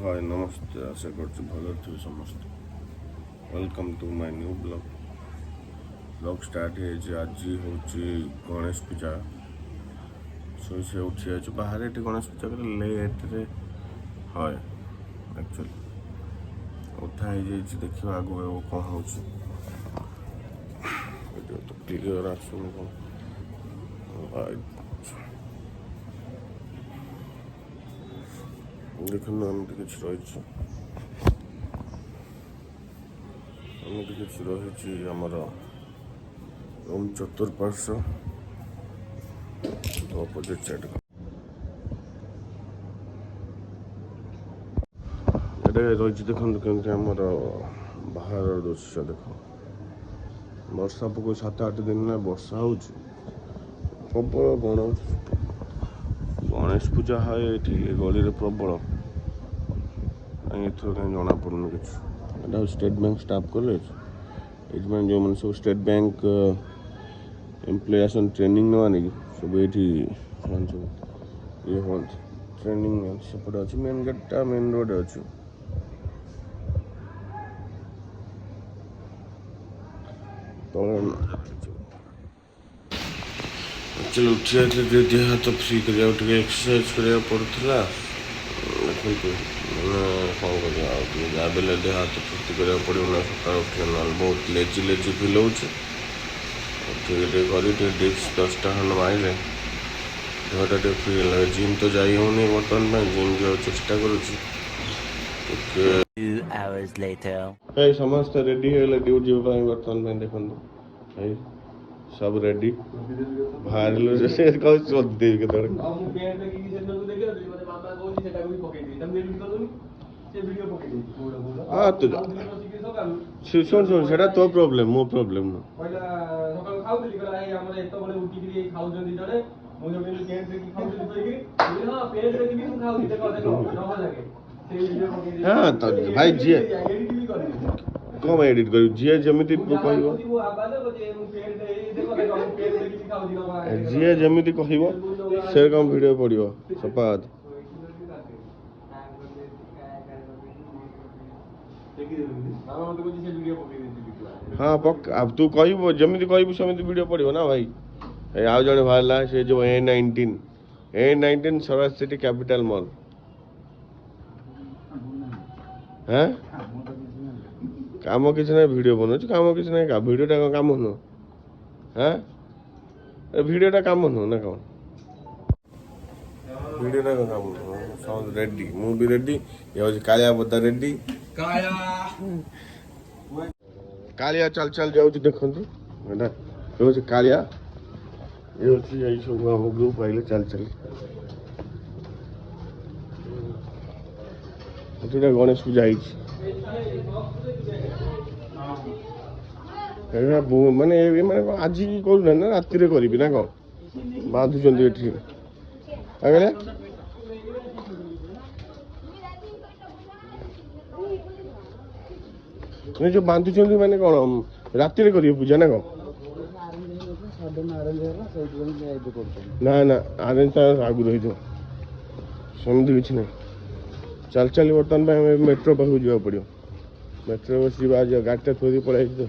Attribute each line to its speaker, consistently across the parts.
Speaker 1: हाय नमस्ते आशा कर भल थे समस्त welcome to my new blog start है आज हूँ गणेश पूजा सो से उठी आज बाहर ये गणेश पूजा कर लेट रे हाय एक्चुअली उठा है देखा आगे कौन हो तो क्लियर आसुन देखो एमती किसी रही एमती किसी रही आमर रूम चतुर्पार्श्व अपोजिट साइड ये रही देखो केमती आमर बाहर दृश्य देख वर्षा पक 7-8 दिन ना वर्षा हो प्रबल गणेश पूजा है ये गली प्रबल एथर कहीं जना पड़न कि स्टेट बैंक स्टाफ कॉलेज ये जो मैंने सब स्टेट बैंक एम्प्लॉय आसन ट्रेनिंग नवानी सब ये सब ये हल ट्रेनिंग सेपटे अच्छी मेन गेटा मेन रोड अच्छी चलो उठी जाते देह हाथ फ्री कर एक्सरसाइज करा पड़ता देखो कौन कर देह हाथ फुर्ती करा पड़ो ना सका उठे ना बहुत लेजी लेजी फिल हो डिस्क 10टा खंड मारे देहटा टे फ्री लगे जिम तो जाई होनी बर्तमान जिम जा चेष्टा करुँच समस्त रेडी है ड्यूटी बर्तमान देखो सब रेडी बाहर सोदेवी के हाँ तो शुण शुण से तो प्रोब्लेम मो प्रोब्लेम हाँ तो भाई जी कौन एडिट कर जी जमी कह जी जमी कह से कम वीडियो पड़ो सपात हाँ पक अब तू कह जमी कह सेमती वीडियो पड़ो ना भाई आउ जड़े बाहर से जो A19 Seraj city capital mall हाँ काम किसी ना वीडियो बनाऊ काम किसी ना वीडियोटा कम नुह हाँ वीडियोटा कम नुह ना कौन वीडियोटा कम नुह रेडी मु भी रेडी ये हूँ कालिया बदा रेडी कालिया चल चल जाऊँ देखो ये हूँ कालिया ये हूँ यही सब आम ग्रुप आइले चल चल गणेश पूजा माने आज करूना ना राति करी ना कौन बांधुंट ये जो बांधुंट माने कौन राति करेंगे पूजा ना कौन ना ना आरेंज आगु रही सेमती किसी ना चल चल बर्तमान मेट्रो पाक जा पड़ो मेट्रो बस आज गाड़ीटा थोड़ी पड़े तो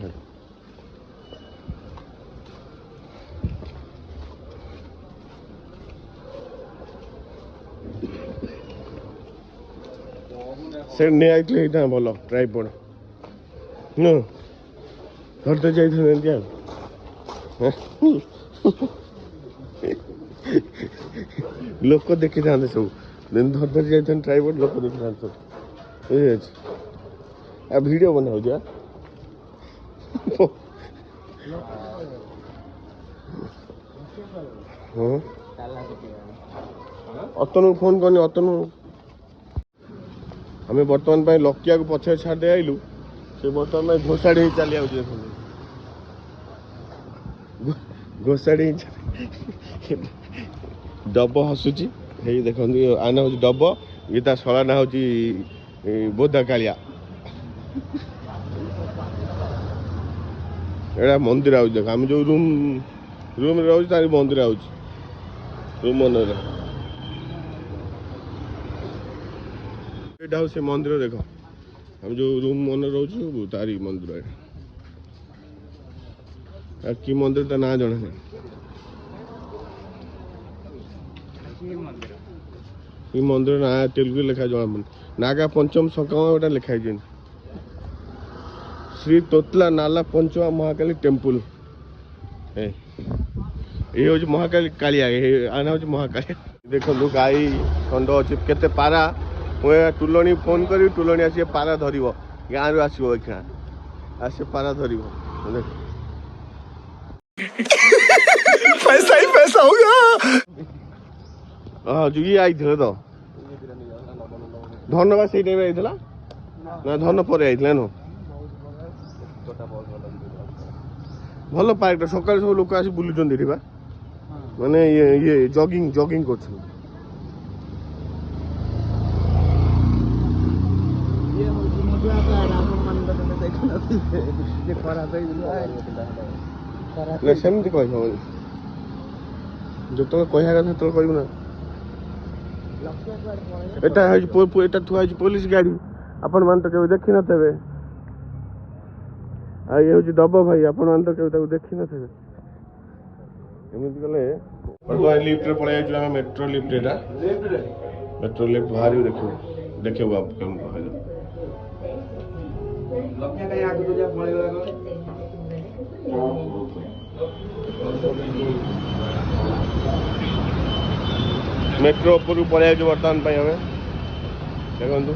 Speaker 1: से नहीं आई भल ट्राइपड न धरते जाइए लोक देखी था सब धरते जाइए ट्राइपड लोक देखी था सब वीडियो बनाऊ जा हाँ अतनु फोन करनी अतनु आम बर्तमान लकिया को पछे छाड़े आइलु से बर्तमान घोषाड़ी चली आउछ देख घोषाड़ी डब हसुची हे देखो आना हूँ डब गीता शला ना हूँ बोधा कालिया एटा मंदिर आउछ देख आम जो रूम रोज तारी मंदिर आउछ रूम मन ଏଇଟା ହଉଛି ସେ ମନ୍ଦିର ଦେଖ ଆମେ ଯେଉଁ ରୁମ୍ ମନେ ରହୁଛୁ ତାରି ମନ୍ଦିର ଏଇଟା ଆଉ କି ମନ୍ଦିର ତା ନାଁ ଜଣା ନାହିଁ ଏ ମନ୍ଦିର ନାଁ ତେଲୁଗୁ ଲେଖା ଜଣା ପଡୁନି ନାଗା ପଞ୍ଚମ ସକାମ ଗୋଟେ ଲେଖା ହେଇଛି ଶ୍ରୀ ତୋତଲା ନାଲା ପଞ୍ଚମା ମହାକାଳୀ ଟେମ୍ପୁଲ ये हूँ महाकाली कालिया आना हूँ महाकाली देखो गाई षंड अच्छे केते पारा मुझे टुलणी फोन करी टुलणी आस पारा धर गाँव रु आसो एखा आस पारा धर पैसा ही पैसा होगा हाँ जुगी आई तो धन बा से टाइम आई ना धन पर आई न भल पार्क सका सब लोक आस बुलुंट माने ये जॉगिंग जॉगिंग कर सेमती कह जो कह कहू ना एटा थुआ पुलिस गाड़ी आपण मान तो केवे देखी नथे आ ये हूँ दब भाई आपण मान तो केवे देखी नथे एमती गले बर्तमान लिफ्ट पड़े आम मेट्रो लिफ्ट एटा मेट्रो लिफ्ट बाहर देखो देखो आप मेट्रो ऊपर पड़े बर्तमान आम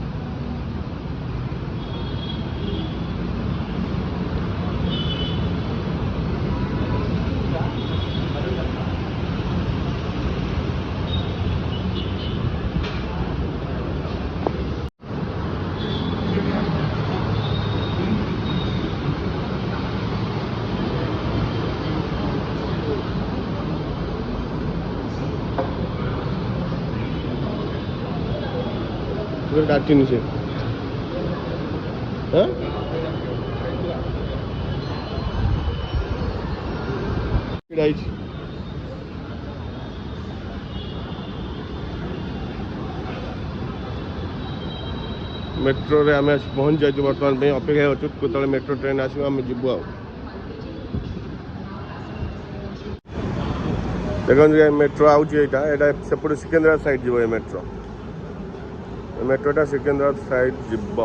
Speaker 1: देखु काटिनी से मेट्रो रे आम पहुंच जाइए बर्तमान अपेक्षा अच्छे मेट्रो ट्रेन आसो आम जीवु देखो मेट्रो आटा सेपटे सिकंदराबाद साइड जीव मेट्रो मेट्रोटा सिकंदराबाद साइड जीव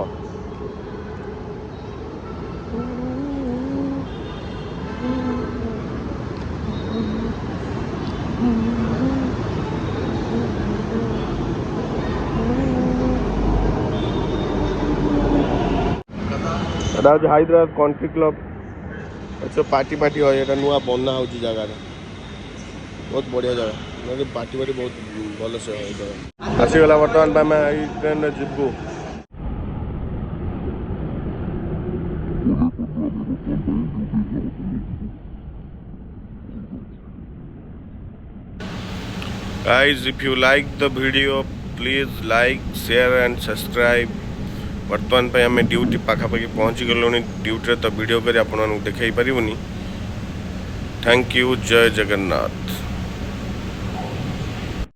Speaker 1: हैदराबाद कंट्री क्लब अच्छा पार्टी पार्टी हो नुआ बना हो जगह बहुत बढ़िया जगह पार्टी पार्टी बहुत भल से आसीगला बर्तमान आम train जीवु Guys, if you like the video, please like, share and subscribe. बर्तमान पे आम ड्यूटी पाखापाखि पहुँची गलु ड्यूटी तो वीडियो कर देखा पारूनी। Thank you. जय जगन्नाथ।